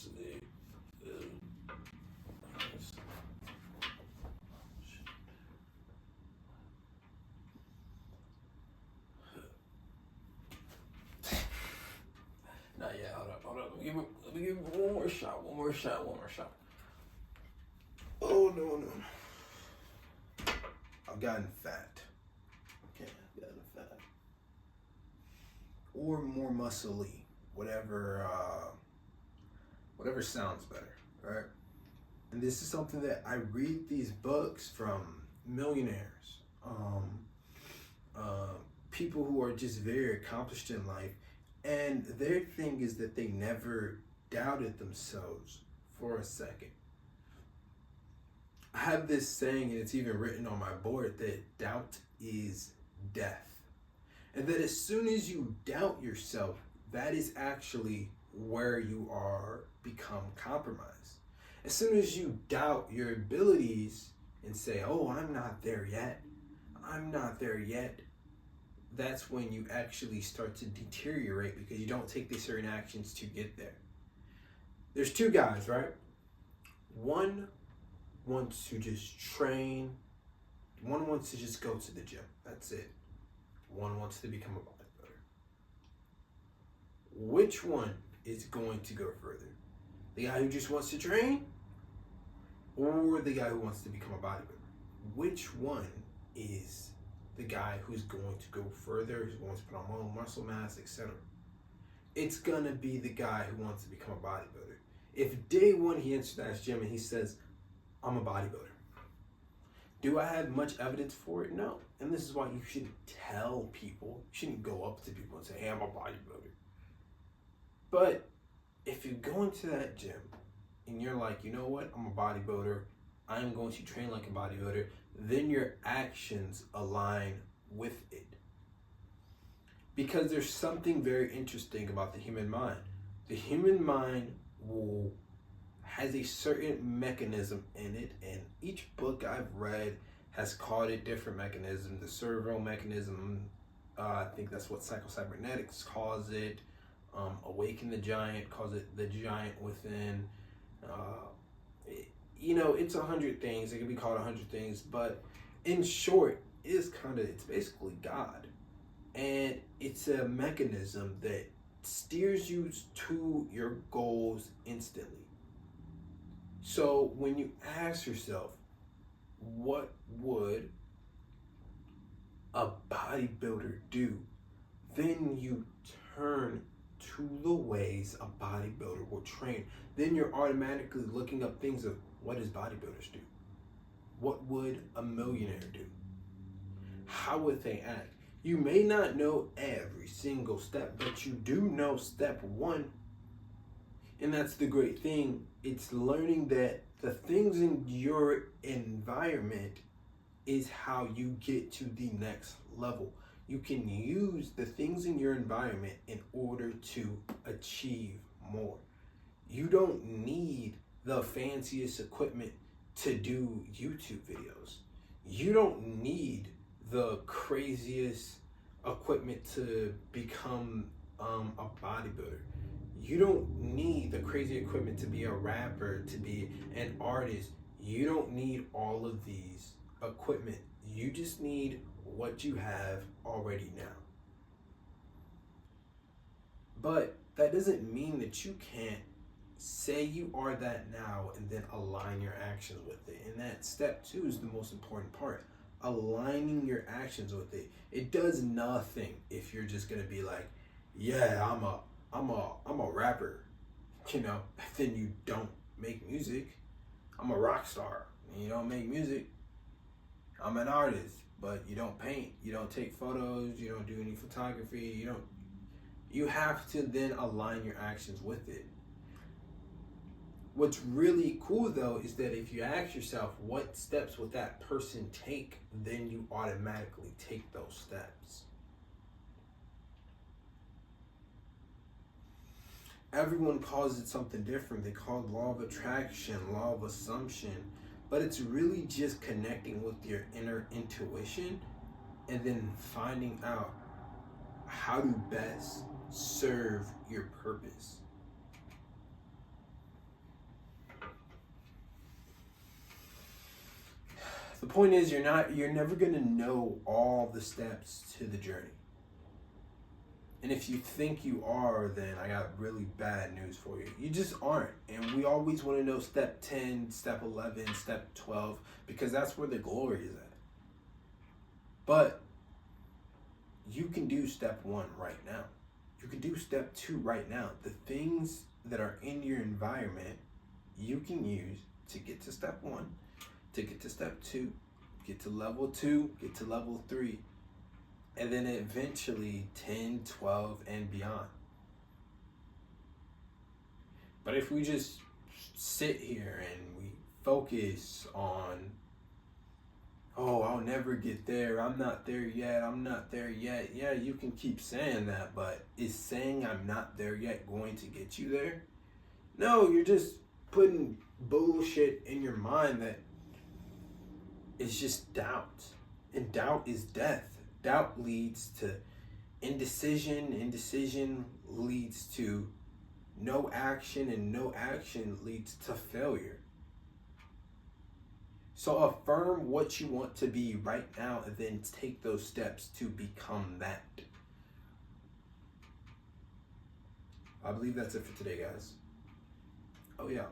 see. Not yet. Hold up. Let me give it one more shot. Oh no. I've gotten fat. Okay, I've gotten fat. Or more muscly. Whatever sounds better, right? And this is something that I read these books from millionaires, people who are just very accomplished in life, and their thing is that they never doubted themselves for a second. I have this saying, and it's even written on my board, that doubt is death. And that as soon as you doubt yourself, that is actually where you are become compromised. As soon as you doubt your abilities and say, oh, I'm not there yet, that's when you actually start to deteriorate because you don't take the certain actions to get there. There's two guys, right? One wants to just train. One wants to just go to the gym. That's it. One wants to become a bodybuilder. Which one is going to go further? The guy who just wants to train, or the guy who wants to become a bodybuilder? Which one is the guy who's going to go further, who's going to put on more muscle mass, etc.? It's gonna be the guy who wants to become a bodybuilder. If day one he enters that gym and he says, I'm a bodybuilder, do I have much evidence for it? No. And this is why you shouldn't tell people. You shouldn't go up to people and say, hey, I'm a bodybuilder. But if you go into that gym and you're like, you know what, I'm a bodybuilder, I'm going to train like a bodybuilder, then your actions align with it. Because there's something very interesting about the human mind. The human mind has a certain mechanism in it, and each book I've read has called it different mechanisms. The servo mechanism, I think that's what psychocybernetics calls it. Awaken the Giant calls it the giant within. It's 100 things. It can be called 100 things, but in short, it's basically God. And it's a mechanism that steers you to your goals instantly. So when you ask yourself, what would a bodybuilder do? Then you turn to the ways a bodybuilder will train. Then you're automatically looking up things of what does bodybuilders do? What would a millionaire do? How would they act? You may not know every single step, but you do know step one. And that's the great thing. It's learning that the things in your environment is how you get to the next level. You can use the things in your environment in order to achieve more. You don't need the fanciest equipment to do YouTube videos. You don't need the craziest equipment to become a bodybuilder. You don't need the crazy equipment to be a rapper, to be an artist. You don't need all of these equipment. You just need what you have already now. But that doesn't mean that you can't say you are that now and then align your actions with it. And that step two is the most important part. Aligning your actions with it. It does nothing if you're just gonna be like, yeah, I'm a rapper, then you don't make music. I'm a rock star and you don't make music. I'm an artist, but you don't paint, you don't take photos, you don't do any photography, you have to then align your actions with it. What's really cool though is that if you ask yourself what steps would that person take, then you automatically take those steps. Everyone calls it something different. They call it law of attraction, law of assumption, but it's really just connecting with your inner intuition and then finding out how to best serve your purpose. The point is, you're never going to know all the steps to the journey. And if you think you are, then I got really bad news for you. You just aren't. And we always want to know step 10, step 11, step 12, because that's where the glory is at. But you can do step 1 right now. You can do step 2 right now. The things that are in your environment, you can use to get to step 1, to get to step 2, get to level 2, get to level 3. And then eventually 10, 12, and beyond. But if we just sit here and we focus on, oh, I'll never get there, I'm not there yet, I'm not there yet. Yeah, you can keep saying that, but is saying I'm not there yet going to get you there? No, you're just putting bullshit in your mind that is just doubt. And doubt is death. Doubt leads to indecision. Indecision leads to no action, and no action leads to failure. So affirm what you want to be right now, and then take those steps to become that. I believe that's it for today, guys. Oh yeah.